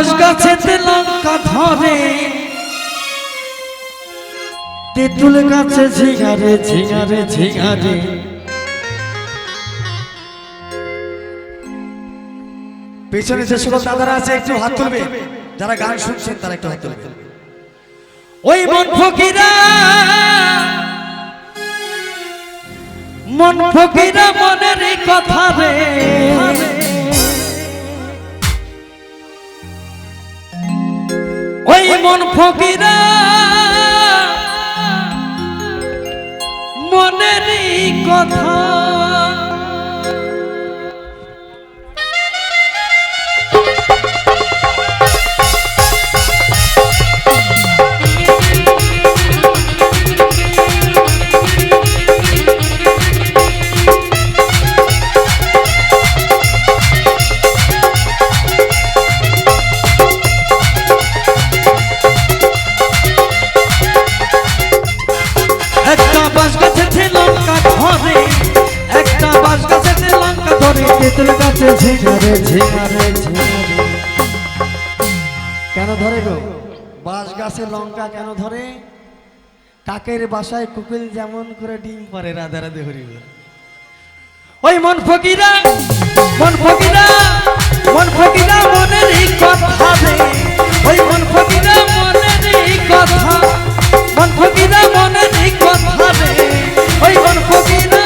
বাঁশ গাছেতে লঙ্কা ধরে, তেঁতুল গাছে ঝিঙারে ঝিঙারে ঝিঙারে। পেছনে যে সকল দাদারা আছে একটু হাত তুলবে, যারা গান শুনছেন তারা একটু হাত তুলবে। ওই মন ফকিরা মনের কথা রে, ওই মন ফকিরা মনের কথা। তেঁতুল গাছে ঝিঙারে ঝিঙারে ঝিঙারে। কেন ধরে গো বাঁশ গাছে লঙ্কা কেন ধরে? কাকের বাসায় কুকিল যেমন করে ডিম পারে রাধা রাধে হরি বল। ওই মন ফকিরা মনেরই কথা রে, ওই মন ফকিরা মনেরই কথা, মন ফকিরা মনেরই কথা রে, ওই মন ফকিরা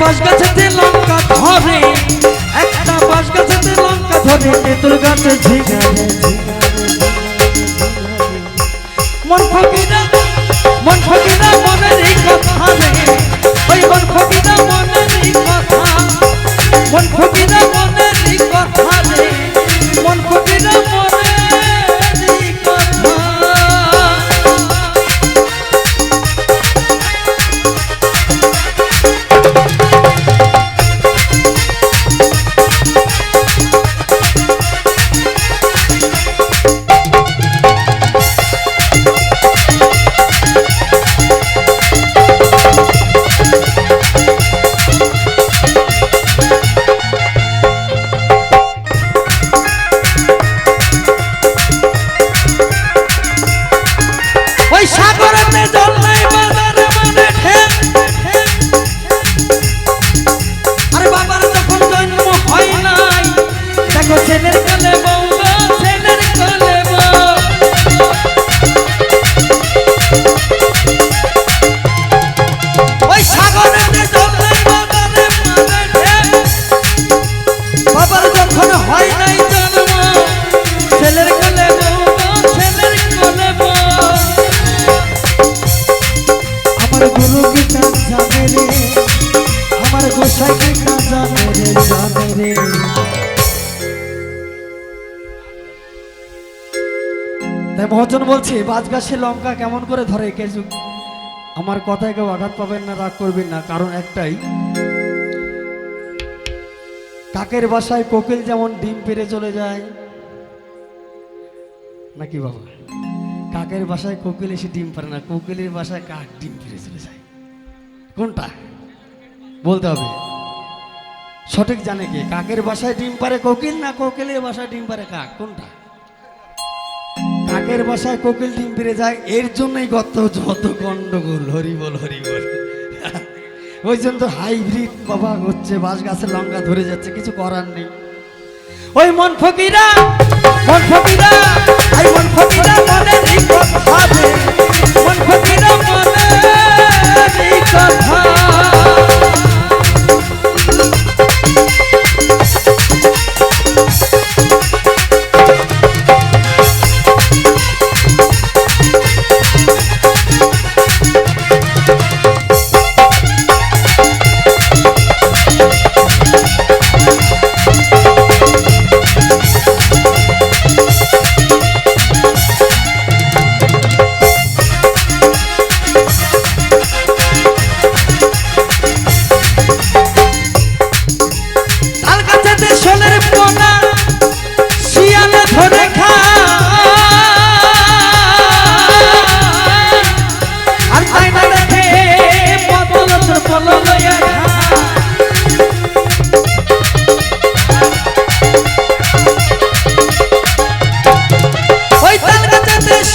বাঁশ গাছেতে লঙ্কা ধরে, একটা বাঁশ গাছেতে লঙ্কা ধরে, তেঁতুল গাছে ঝিঙারে মন ফকিরা মনেরই কথা রে, ওই মন ফকিরা মনেরই কথা, মন ফকিরা মনেরই কথা রে, মন ফকিরা মনেরই কথা। তাই মহাজন বলছে বাঁশ গাছে লঙ্কা কেমন করে ধরে। আমার কথায় কেউ আঘাত পাবেন না, রাগ করবেন না, কারণ একটাই, কাকের বাসায় কোকিল যেমন ডিম পেড়ে চলে যায় নাকি বাবা, কাকের বাসায় কোকিল এসে ডিম পারে না, কোকিলের বাসায় কাক ডিম পেড়ে চলে যায়। কোনটা বলতে হবে, সঠিক জানে কে? কাকের বাসায় ডিম পারে কোকিল না কোকিলের বাসায় ডিম পারে কাক? কোনটা? কাকের বাসায় কোকিল ডিম পেড়ে যায়, এর জন্যই যত গন্ডগোল। হরি বল হরি বল। ওই জন্য তো হাইব্রিড বাবা হচ্ছে, বাঁশ গাছের লঙ্কা ধরে যাচ্ছে, কিছু করার নেই। ওই মন ফকিরা আই মন ফকিরা মনেরই কথা রে, মন ফকিরা মনেরই কথা।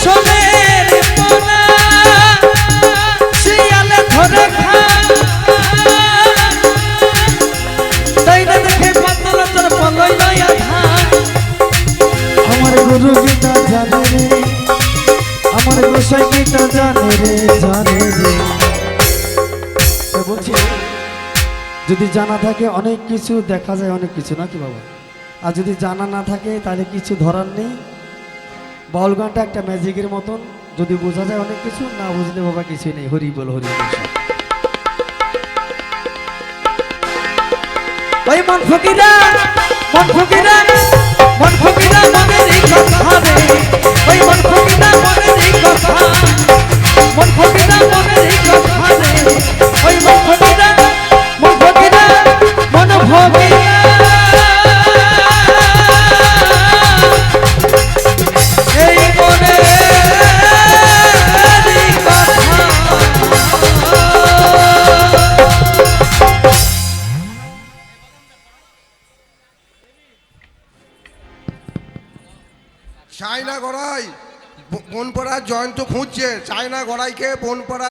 রেশমের পোনা শিয়ালে ধরে খায় তাই না দেখে পাতল তোর পলই লয়া ধান আমার গুরু গীতা জানে রে, আমার গোসাই গীতা জানে রে, জানে রে। তো বলছি যদি জানা থাকে অনেক কিছু দেখা যায়, অনেক কিছু নাকি বাবা? আর যদি জানা না থাকে তাহলে কিছু ধরার নেই। বাউল গানটা একটা ম্যাজিকের মতন, যদি বোঝা যায় অনেক কিছু, না বুঝলে বাবা কিছুই নেই। হরি বল, হরি বল। ওই মন ফকিরা মন ফকিরা মন ফকিরা মনেরই কথা রে ওই মন ফকিরা মনেরই কথা মন ফকিরা মনেরই কথা রে ওই মন ফকিরা মন ফকিরা মন ফকিরা এই মনেরই কথা চায়না গড়াই বনপাড়া জয়ন্ত খুঁজছে, চায়না গড়াইকে বনপাড়া